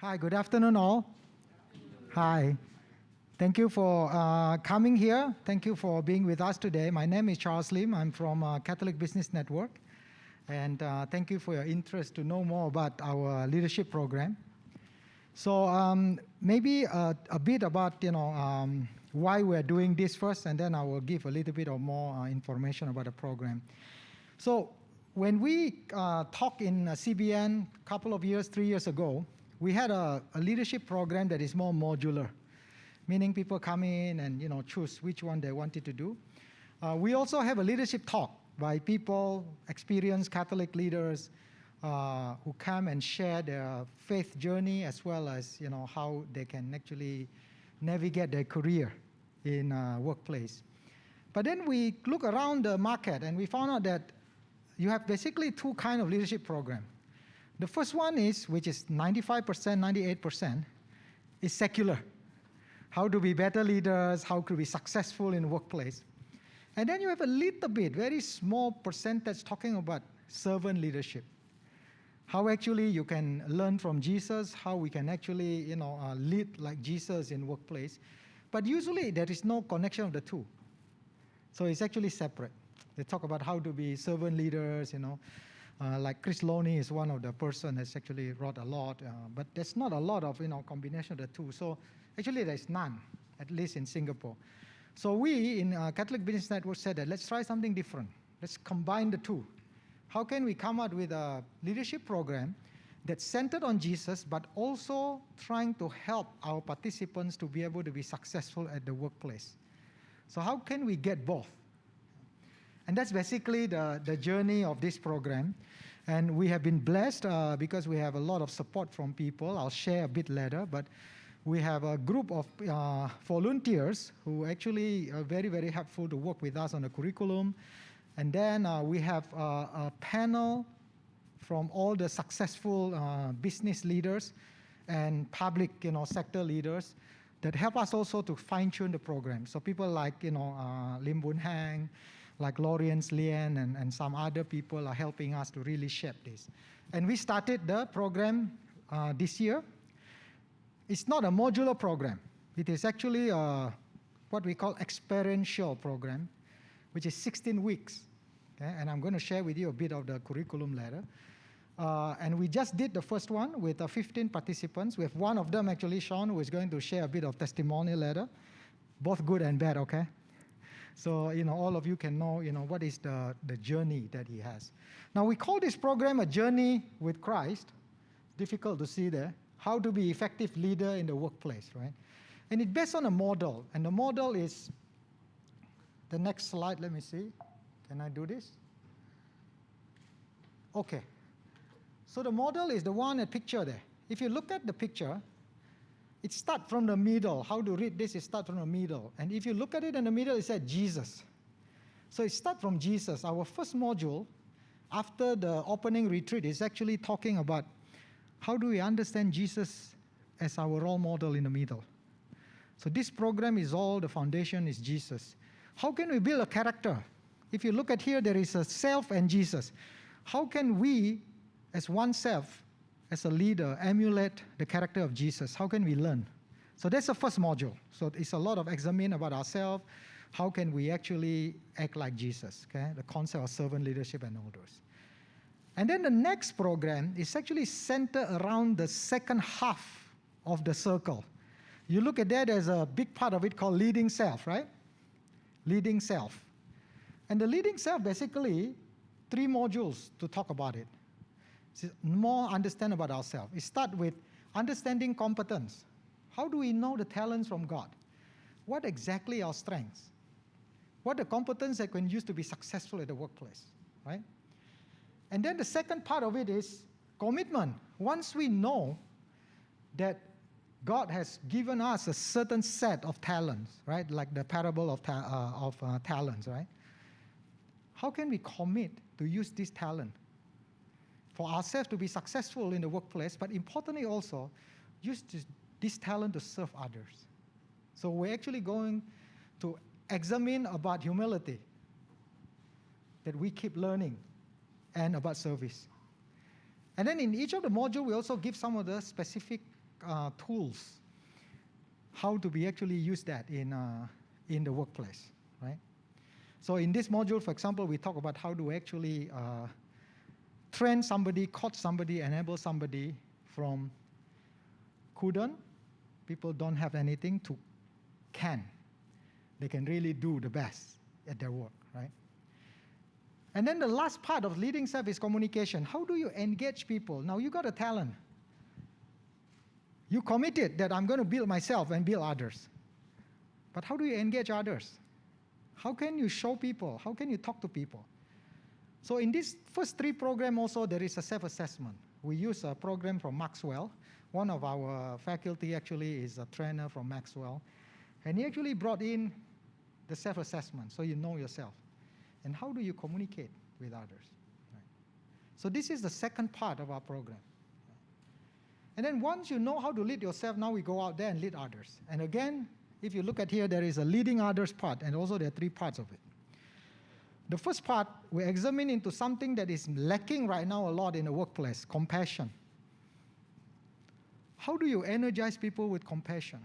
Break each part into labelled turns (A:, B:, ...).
A: Hi, good afternoon, all. Hi. Thank you for coming here. Thank you for being with us today. My name is Charles Lim. I'm from Catholic Business Network. And thank you for your interest to know more about our leadership program. So maybe a bit about, why we're doing this first, and then I will give a little bit of more information about the program. So when we talked in CBN a couple of years, 3 years ago, we had a leadership program that is more modular, meaning people come in and choose which one they wanted to do. We also have a leadership talk by people, experienced Catholic leaders who come and share their faith journey as well as how they can actually navigate their career in workplace. But then we look around the market and we found out that you have basically two kinds of leadership program. The first one is, which is 95%, 98%, is secular. How to be better leaders, how to be successful in the workplace. And then you have a little bit, very small percentage talking about servant leadership. How actually you can learn from Jesus, how we can actually lead like Jesus in workplace. But usually there is no connection of the two. So it's actually separate. They talk about how to be servant leaders, like Chris Loney is one of the person that's actually wrote a lot, but there's not a lot of combination of the two. So actually there's none, at least in Singapore. So we in Catholic Business Network said that let's try something different. Let's combine the two. How can we come out with a leadership program that's centered on Jesus, but also trying to help our participants to be able to be successful at the workplace? So how can we get both? And that's basically the journey of this program. And we have been blessed because we have a lot of support from people. I'll share a bit later, but we have a group of volunteers who actually are very, very helpful to work with us on the curriculum. And then we have a panel from all the successful business leaders and public sector leaders that help us also to fine-tune the program. So people like Lim Boon Hang, like Lawrence Lien and some other people are helping us to really shape this. And we started the program this year. It's not a modular program. It is actually what we call experiential program, which is 16 weeks. Okay? And I'm going to share with you a bit of the curriculum later. And we just did the first one with 15 participants. We have one of them, actually, Sean, who is going to share a bit of testimony later, both good and bad, okay? So, all of you can know, what is the journey that he has. Now, we call this program a journey with Christ. Difficult to see there. How to be effective leader in the workplace, right? And it's based on a model. And the model is, the next slide, let me see. Can I do this? Okay. So the model is the one at picture there. If you look at the picture, it starts from the middle. How to read this? It starts from the middle. And if you look at it in the middle, it says Jesus. So it starts from Jesus. Our first module, after the opening retreat, is actually talking about how do we understand Jesus as our role model in the middle. So this program is all, the foundation is Jesus. How can we build a character? If you look at here, there is a self and Jesus. How can we, as oneself, as a leader, emulate the character of Jesus? How can we learn? So that's the first module. So it's a lot of examine about ourselves. How can we actually act like Jesus? Okay? The concept of servant leadership and all those. And then the next program is actually centered around the second half of the circle. You look at that, there's a big part of it called leading self, right? Leading self. And the leading self, basically, 3 modules to talk about it. More understand about ourselves. It starts with understanding competence. How do we know the talents from God? What exactly are our strengths? What the competence that we can use to be successful at the workplace, right? And then the second part of it is commitment. Once we know that God has given us a certain set of talents, right? Like the parable of talents, right? How can we commit to use this talent for ourselves to be successful in the workplace, but importantly also, use this talent to serve others. So we're actually going to examine about humility, that we keep learning, and about service. And then in each of the modules, we also give some of the specific tools, how to be actually use that in the workplace, right? So in this module, for example, we talk about how to actually train somebody, coach somebody, enable somebody from couldn't, people don't have anything, to can. They can really do the best at their work, right? And then the last part of leading self is communication. How do you engage people? Now, you got a talent. You committed that I'm going to build myself and build others. But how do you engage others? How can you show people? How can you talk to people? So in this first 3 program also, there is a self-assessment. We use a program from Maxwell. One of our faculty actually is a trainer from Maxwell. And he actually brought in the self-assessment, so you know yourself. And how do you communicate with others? Right. So this is the second part of our program. And then once you know how to lead yourself, now we go out there and lead others. And again, if you look at here, there is a leading others part, and also there are 3 parts of it. The first part, we examine into something that is lacking right now a lot in the workplace, compassion. How do you energize people with compassion?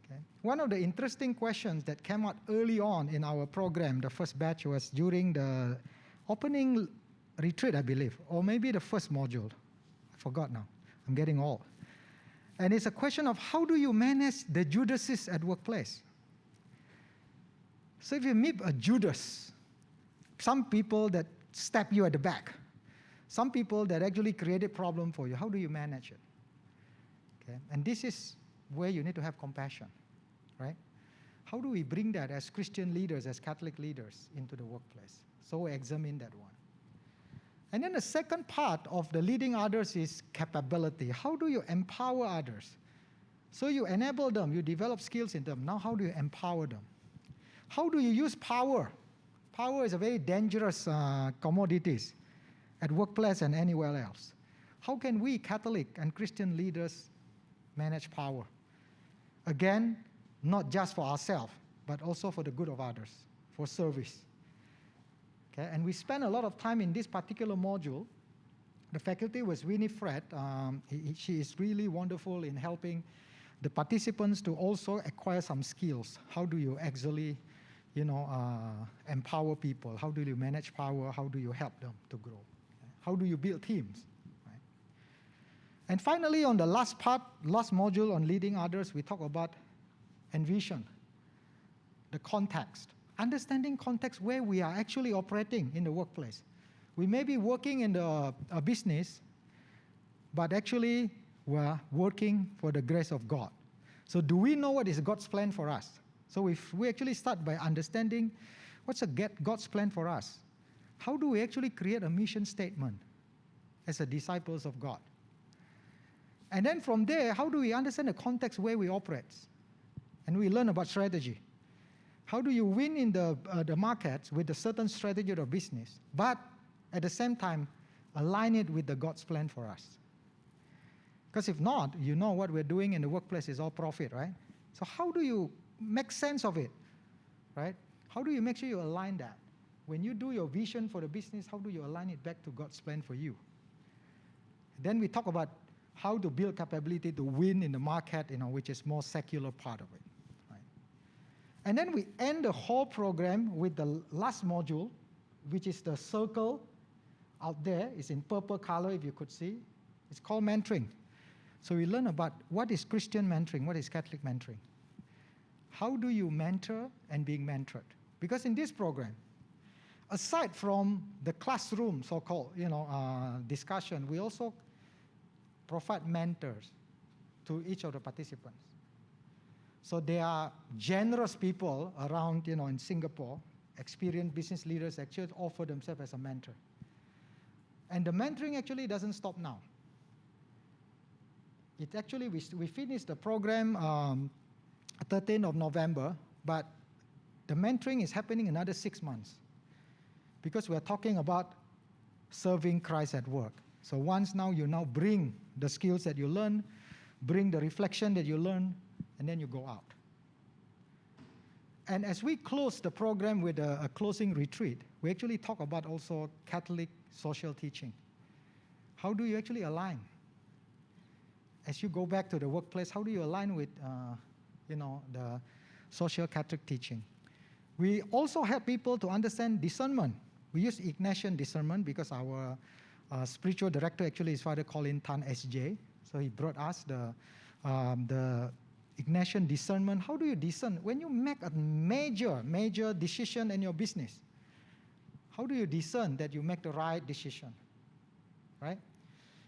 A: Okay. One of the interesting questions that came out early on in our program, the first batch, was during the opening retreat, I believe, or maybe the first module. I forgot now. I'm getting old. And it's a question of how do you manage the Judases at workplace? So if you meet a Judas, some people that stab you at the back, some people that actually created problem for you, how do you manage it? Okay? And this is where you need to have compassion, right? How do we bring that as Christian leaders, as Catholic leaders, into the workplace? So we examine that one. And then the second part of the leading others is capability. How do you empower others? So you enable them, you develop skills in them. Now how do you empower them? How do you use power? Power is a very dangerous commodity at workplace and anywhere else. How can we, Catholic and Christian leaders, manage power? Again, not just for ourselves, but also for the good of others, for service. Okay? And we spent a lot of time in this particular module. The faculty was Winifred. She is really wonderful in helping the participants to also acquire some skills. How do you actually, empower people? How do you manage power? How do you help them to grow? Okay? How do you build teams? Right? And finally, on the last part, last module on leading others, we talk about envision, the context. Understanding context where we are actually operating in the workplace. We may be working in a business, but actually we're working for the grace of God. So do we know what is God's plan for us? So if we actually start by understanding what's God's plan for us, how do we actually create a mission statement as a disciples of God? And then from there, how do we understand the context where we operate? And we learn about strategy. How do you win in the markets with a certain strategy of business, but at the same time, align it with the God's plan for us? Because if not, you know what we're doing in the workplace is all profit, right? So how do you make sense of it, right? How do you make sure you align that? When you do your vision for the business, how do you align it back to God's plan for you? Then we talk about how to build capability to win in the market, which is more secular part of it. And then we end the whole program with the last module, which is the circle out there. It's in purple color, if you could see. It's called mentoring. So we learn about what is Christian mentoring, what is Catholic mentoring. How do you mentor and being mentored? Because in this program, aside from the classroom so-called discussion, we also provide mentors to each of the participants. So there are generous people around, in Singapore, experienced business leaders actually offer themselves as a mentor. And the mentoring actually doesn't stop now. It actually, we finished the program 13th of November, but the mentoring is happening another 6 months because we're talking about serving Christ at work. So once now you bring the skills that you learn, bring the reflection that you learn, and then you go out. And as we close the program with a closing retreat, we actually talk about also Catholic social teaching. How do you actually align? as you go back to the workplace, how do you align with, the social Catholic teaching? We also help people to understand discernment. We use Ignatian discernment because our spiritual director actually is Father Colin Tan SJ. So he brought us the Ignatian discernment. How do you discern? When you make a major decision in your business, how do you discern that you make the right decision, right?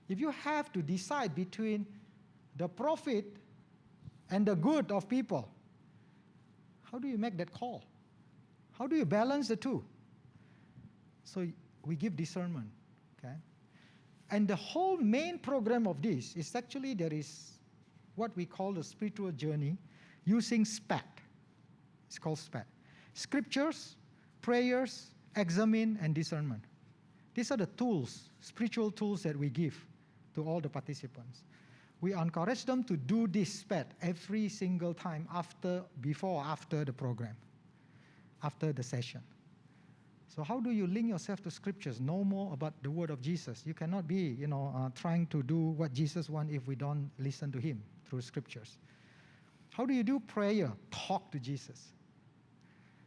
A: If you have to decide between the profit and the good of people, how do you make that call? How do you balance the two? So we give discernment, okay? And the whole main program of this is actually there is what we call the spiritual journey using SPAT. It's called SPAT. Scriptures, prayers, examine, and discernment. These are the tools, spiritual tools that we give to all the participants. We encourage them to do this SPAT every single time before or after the program, after the session. So how do you link yourself to scriptures? Know more about the word of Jesus. You cannot be, trying to do what Jesus wants if we don't listen to him through scriptures. How do you do prayer? Talk to Jesus.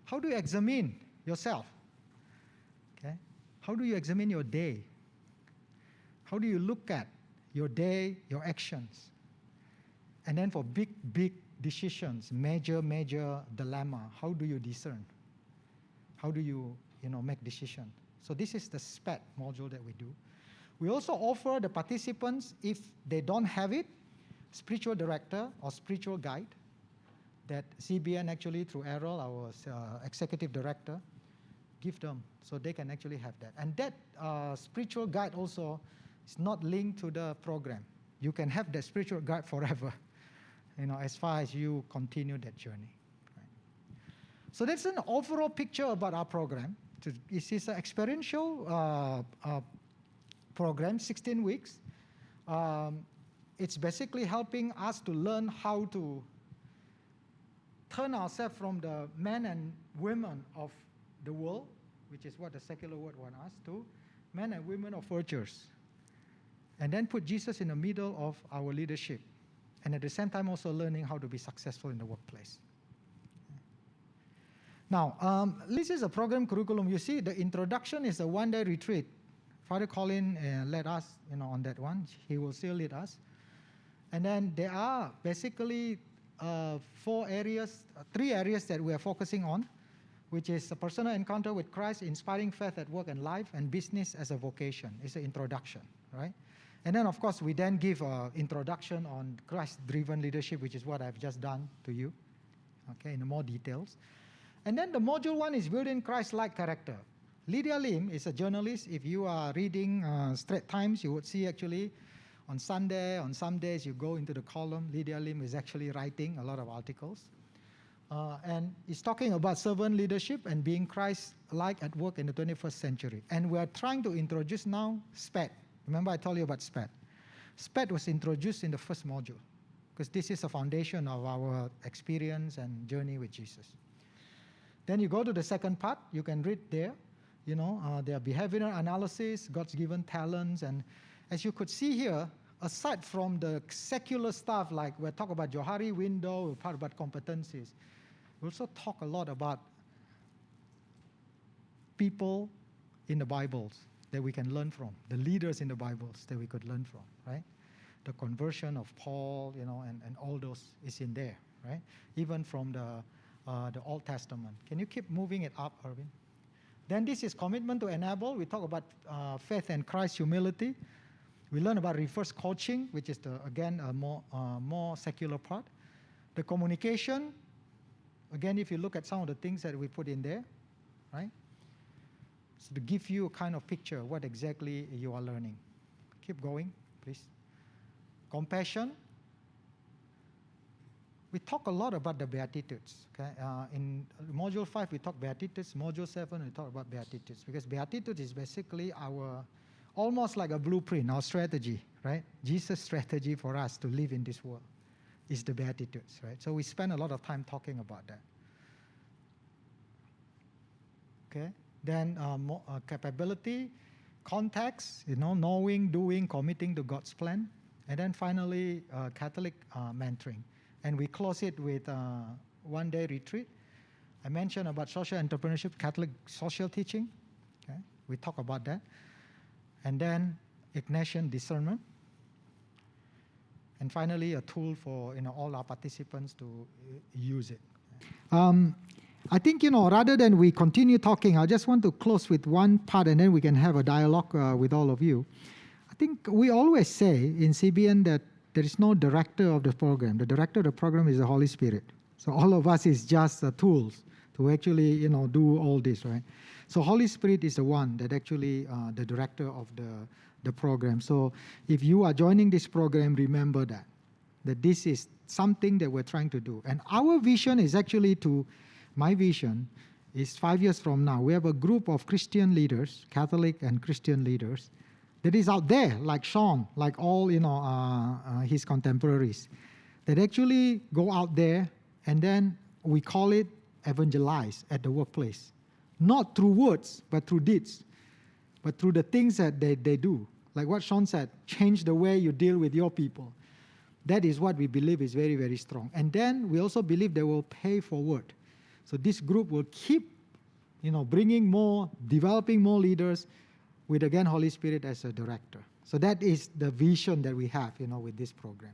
A: How do you examine yourself? Okay? How do you examine your day? How do you look at your day, your actions? And then for big decisions, major dilemma, how do you discern? How do you, make decision? So this is the SPAT module that we do. We also offer the participants, if they don't have it, spiritual director or spiritual guide that CBN actually through Errol, our executive director, give them so they can actually have that. And that spiritual guide also is not linked to the program. You can have that spiritual guide forever, as far as you continue that journey. Right? So that's an overall picture about our program. This is an experiential program, 16 weeks. It's basically helping us to learn how to turn ourselves from the men and women of the world, which is what the secular world wants us to, men and women of virtues. And then put Jesus in the middle of our leadership. And at the same time also learning how to be successful in the workplace. Now, this is a program curriculum. You see, the introduction is a one-day retreat. Father Colin led us, on that one. He will still lead us. And then there are basically 3 areas that we are focusing on, which is a personal encounter with Christ, inspiring faith at work and life, and business as a vocation. It's an introduction, right? And then, of course, we then give an introduction on Christ-driven leadership, which is what I've just done to you, okay, in more details. And then the module 1 is building Christ-like character. Lydia Lim is a journalist. If you are reading Straits Times, you would see actually on Sunday, on some days, you go into the column. Lydia Lim is actually writing a lot of articles. And it's talking about servant leadership and being Christ-like at work in the 21st century. And we are trying to introduce now SPAT. Remember I told you about SPAT. SPAT was introduced in the first module because this is a foundation of our experience and journey with Jesus. Then you go to the second part. You can read there. Their behavioral analysis, God's given talents. And as you could see here, aside from the secular stuff, like we'll talk about Johari window, we'll talk about competencies, we also talk a lot about people in the Bibles that we can learn from, the leaders in the Bibles that we could learn from, right? The conversion of Paul, and all those is in there, right? Even from the Old Testament. Can you keep moving it up, Arvin? Then this is commitment to enable. We talk about faith and Christ humility. We learn about reverse coaching, which is, again, a more secular part. The communication, again, if you look at some of the things that we put in there, right? So to give you a kind of picture what exactly you are learning. Keep going, please. Compassion. We talk a lot about the Beatitudes. Okay? In Module 5, we talk Beatitudes. Module 7, we talk about Beatitudes. Because Beatitudes is basically almost like a blueprint, our strategy, right? Jesus' strategy for us to live in this world is the Beatitudes, right? So we spend a lot of time talking about that. Okay? Then capability, context, knowing, doing, committing to God's plan. And then finally, Catholic mentoring. And we close it with one-day retreat. I mentioned about social entrepreneurship, Catholic social teaching. Okay? We talk about that. And then Ignatian discernment. And finally, a tool for all our participants to use it. I think, rather than we continue talking, I just want to close with one part and then we can have a dialogue with all of you. I think we always say in CBN that there is no director of the program. The director of the program is the Holy Spirit. So all of us is just tools to actually, do all this, right? So Holy Spirit is the one that actually the director of the program. So if you are joining this program, remember that this is something that we're trying to do. And our vision is actually my vision is 5 years from now, we have a group of Christian leaders, Catholic and Christian leaders, that is out there, like Sean, like all his contemporaries, that actually go out there and then we call it evangelize at the workplace. Not through words, but through deeds, but through the things that they do. Like what Sean said, change the way you deal with your people. That is what we believe is very, very strong. And then we also believe they will pay forward. So this group will keep, bringing more, developing more leaders with, again, Holy Spirit as a director. So that is the vision that we have, with this program.